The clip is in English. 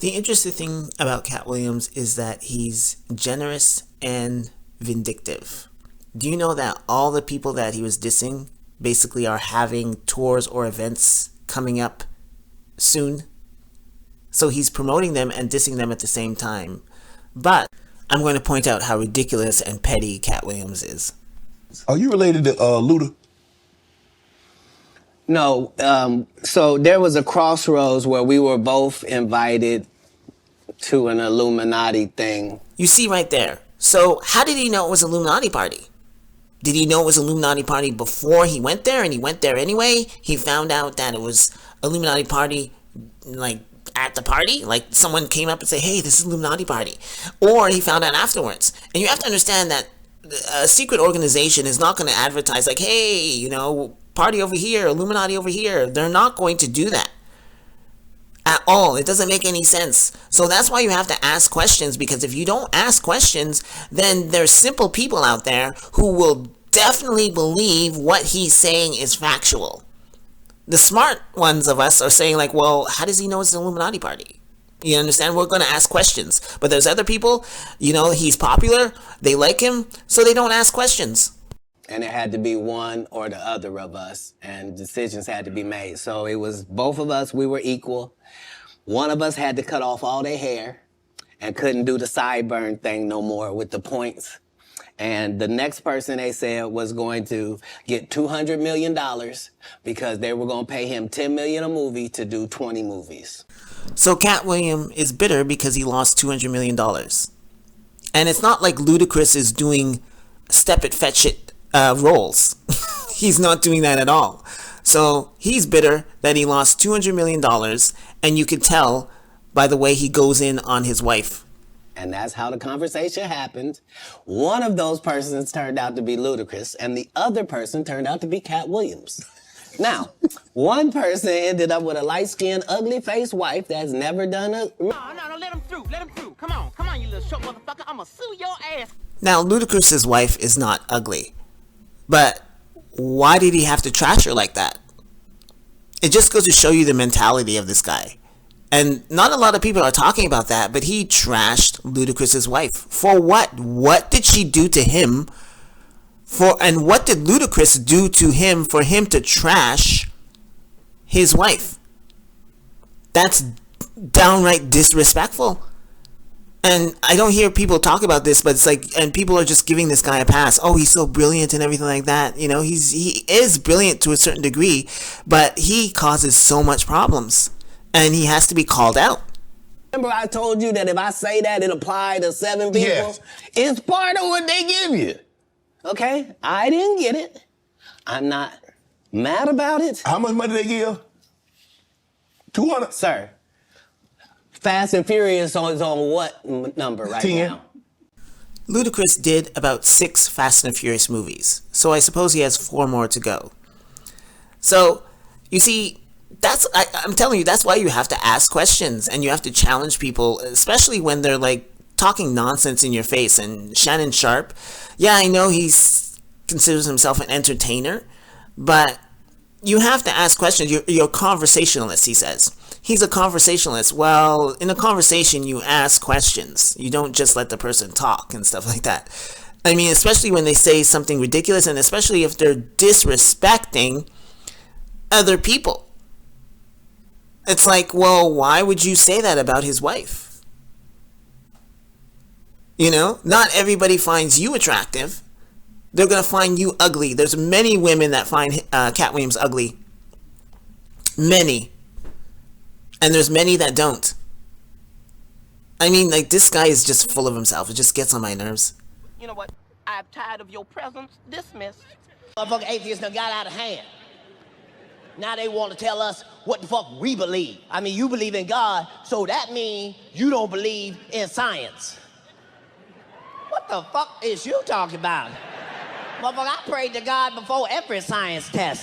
The interesting thing about Katt Williams is that he's generous and vindictive. Do you know that all the people that he was dissing basically are having tours or events coming up soon? So he's promoting them and dissing them at the same time. But I'm going to point out how ridiculous and petty Katt Williams is. Are you related to Luda? No, so there was a crossroads where we were both invited to an Illuminati thing. You see right there. So how did he know it was an Illuminati party? Did he know it was an Illuminati party before he went there, and he went there anyway? He found out that it was Illuminati party, like, at the party? Like, someone came up and said, hey, this is Illuminati party. Or he found out afterwards. And you have to understand that a secret organization is not going to advertise like, hey, you know, party over here, Illuminati over here. They're not going to do that at all. It doesn't make any sense. So that's why you have to ask questions, because if you don't ask questions, then there's simple people out there who will definitely believe what he's saying is factual. The smart ones of us are saying like, well, how does he know it's an Illuminati party? You understand? We're going to ask questions. But there's other people, you know, he's popular, they like him, so they don't ask questions. And it had to be one or the other of us, and decisions had to be made. So it was both of us, we were equal. One of us had to cut off all their hair and couldn't do the sideburn thing no more with the points. And the next person, they said, was going to get $200 million because they were going to pay him $10 million a movie to do 20 movies. So Katt Williams is bitter because he lost $200 million. And it's not like Ludacris is doing step it, fetch it roles. He's not doing that at all. So he's bitter that he lost $200 million, and you can tell by the way he goes in on his wife. And that's how the conversation happened. One of those persons turned out to be Ludacris, and the other person turned out to be Katt Williams. Now, one person ended up with a light-skinned, ugly-faced wife that's never done a... No, let him through, Come on, you little short motherfucker. I'ma sue your ass. Now, Ludacris's wife is not ugly. But why did he have to trash her like that? It just goes to show you the mentality of this guy. And not a lot of people are talking about that, but he trashed Ludacris's wife. For what? What did she do to him? And what did Ludacris do to him for him to trash his wife? That's downright disrespectful. And I don't hear people talk about this, but it's like, and people are just giving this guy a pass. Oh, he's so brilliant and everything like that. You know, he is brilliant to a certain degree, but he causes so much problems. And he has to be called out. Remember I told you that if I say that, it applied to 7 people? Yes. It's part of what they give you. Okay? I didn't get it. I'm not mad about it. How much money they give? 200? Sir, Fast and Furious is on what number right 10. now? Ludacris did about 6 Fast and Furious movies, so I suppose he has 4 more to go. So, you see, I'm telling you, that's why you have to ask questions and you have to challenge people, especially when they're like talking nonsense in your face. And Shannon Sharp, yeah, I know he considers himself an entertainer, but you have to ask questions. You're a conversationalist, he says. He's a conversationalist. Well, in a conversation, you ask questions. You don't just let the person talk and stuff like that. I mean, especially when they say something ridiculous, and especially if they're disrespecting other people. It's like, well, why would you say that about his wife? You know, not everybody finds you attractive. They're going to find you ugly. There's many women that find Katt Williams ugly. Many. And there's many that don't. I mean, like, this guy is just full of himself. It just gets on my nerves. You know what? I'm tired of your presence. Dismissed. Motherfucking atheists done got out of hand. Now they want to tell us what the fuck we believe. I mean, you believe in God, so that means you don't believe in science. What the fuck is you talking about? Motherfucker, I prayed to God before every science test.